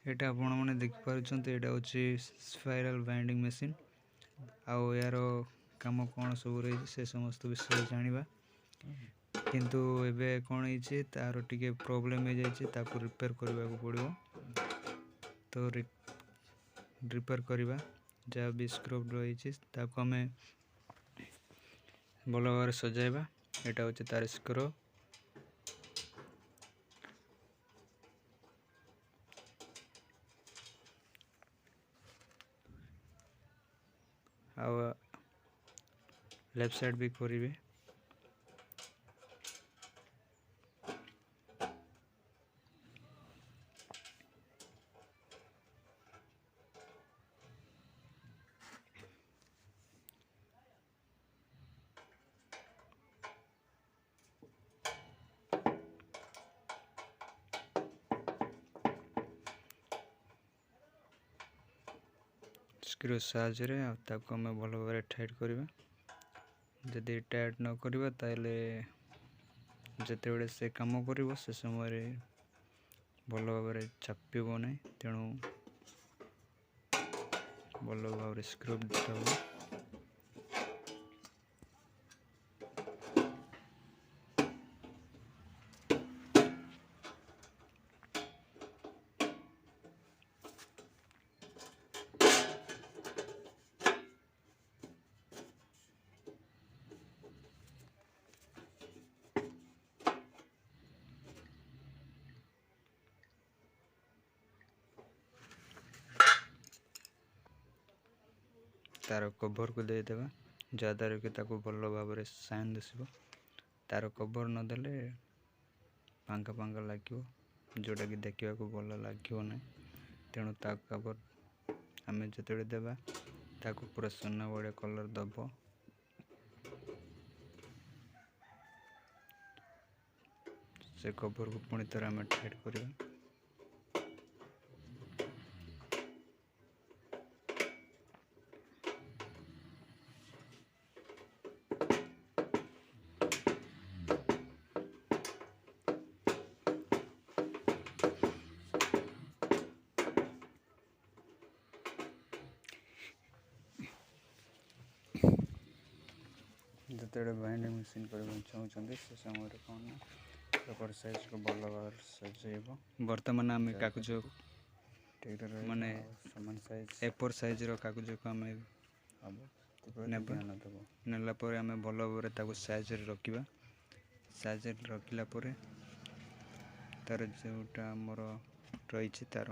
एटा आपण मैंने देखिपार एटा हूँ स्पाइराल बाइंडिंग मशीन आउ यार कम कौन सब रही से समस्त विषय जाना किंतु एबे कौन है तार टिके प्रॉब्लम हो जाए रिपेयर करने को पड़ो तो रिपेयर करवा जहाँ भी स्क्रू रही आम भल भाव सजाइबा। एटा हूँ तार स्क्रू आ लेफ्ट साइड भी करेंगे। स्क्रू साहाଯ୍ୟରେ ताको आम भल भाव टाइट करवा। जदि टाइट न करवा ताले जिते से काम कर से समय भल भाव चापिब ना तेणु भल भाव स्क्रू दब। तार कवर को देदेवा जहाँद्वारा कि ताको भल भाव साइन दिशो। तार कवर नदेले पांका पांका लगे जोटा कि देखा भल लगे ना तेणु ता कवर आम जो देवा ताको पूरा सुना बड़े कलर दब। से कवर को पुणी थर आम टाइट करवा। जिते बाइंडिंग मशीन करने चाहते से समय कौन पेपर साइज को भल भाव सजेब। बर्तमान आम कागज माने A4 साइज कागज को आम नेला आम भल भाव साइज रखा। साइज रखला तार जोटा आमर रही तार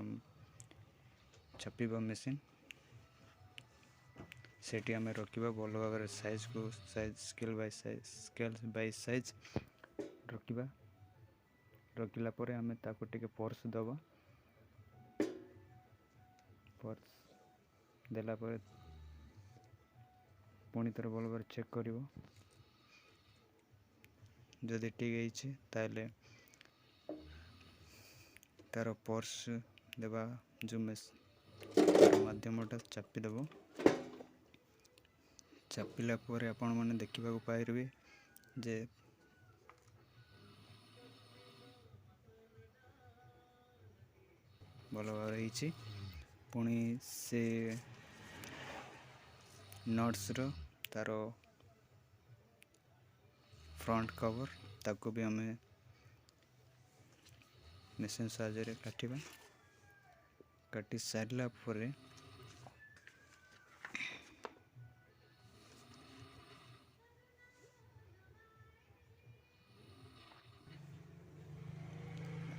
छापिबा मशीन सेठी आम रखा भल भाव साइज को साइज स्केल बाय साइज रखा। रखला आम ताको टिके पर्स दबा। पर्स देला पुणी थर भल भाव चेक कर जदि ठीक है ताले तार पर्स देवा जो माध्यमटा चापिदेव। चापिला आपण मैंने देखा पारे जे भल भाव पुणी से नट्स तार फ्रंट कवर ताको भी आम मेसीन साहाଯ୍ୟରେ काटिबा। काटी सारला परे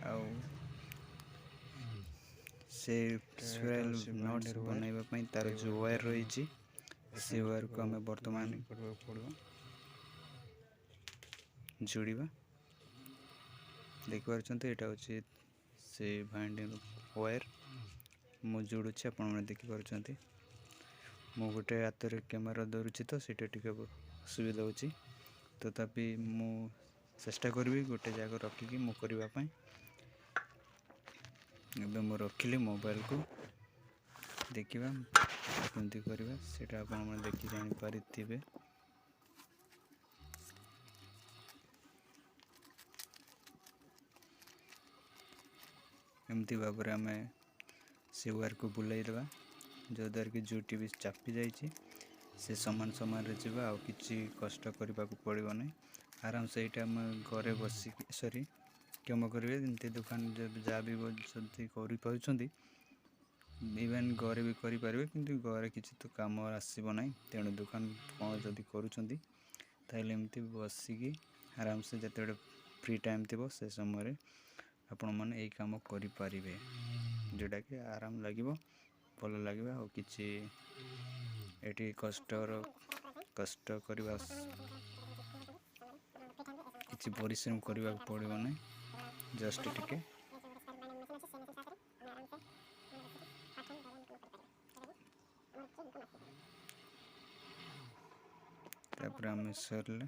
आउ से स्पाइरल नट्स बनैबा पई तार जो वायर रही से वायर को आम वर्तमान जोड़िबा। देखिपार यहाँ हूँ से बाइंडिंग वायर मु जोड़ुची आपने देखिपार। मु गोटे हाथ में कैमेरा धरुची तो सीटा टिके असुविधा होची तथापि मु चेष्टा करी गोटे जगह रखिकी मु करने। एवं मु रखिली मोबाइल को देखा कमी करवा सीटा आप देखी जापारे। एमती भाव आम से वायर को बुलाई देवा जद्वारा कि जो टीवी चापी जाइए से समान समान जावा आ किसी कष्ट करने को पड़ो ना आराम से यहाँ आम घरे बसिक सरी कम करेंगे जमी दुकान जहाँ भी जब कर इवेन घरे भी करेंगे कि घरे किसी तो कम आसब ना तेणु दुकान कौन जदि करमती बसिकी आराम से जिते फ्री टाइम थी से समय आपण मैंने यही कम करें जोटा कि आराम लगे भल लगे आ कि कष्ट करवा किसी परिश्रम करने को पड़ो ना जस्ट टिके आम सरले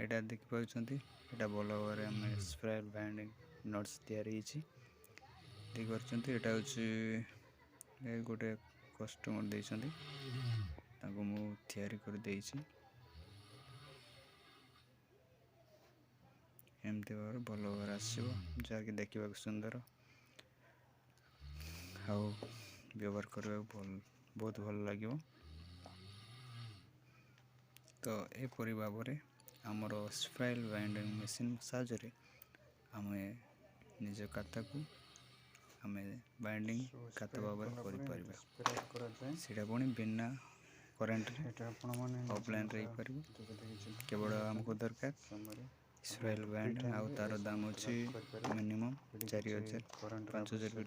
यहाँ देखिपार यहाँ भल भाव आम स्पाइराल बाइंडिंग नट्स तैयारी देखिए हूँ गोटे कस्टमर देती तैयारी कर एमती भाव भल भाव आसो जहाँकि देखा सुंदर आउ व्यवहार करने बहुत भल लगे तो यहपरी भाव में आमर स्पाइराल बाइंडिंग मेसीन साहाय्य आम निज खाता को आम बाइंडिंग खाता भाव से बिना करेन्ट ऑफलाइन रहीपर केवल आमको दरकार स्पाइराल बैंड आउ तार दाम अच्छी मिनिमम 4000-5000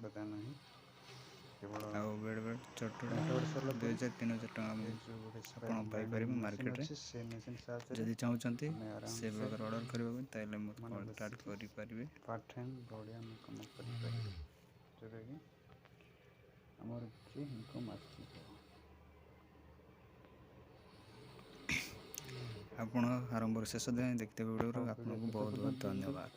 आउ बेड बेड छोट 2000-3000 टका पाइपर मार्केट जदि चाहते से प्रकार ऑर्डर करने कॉन्टाक्ट करेंगे आपण आरंभ शेष दिन देखते वीडियो आपको बहुत बहुत धन्यवाद।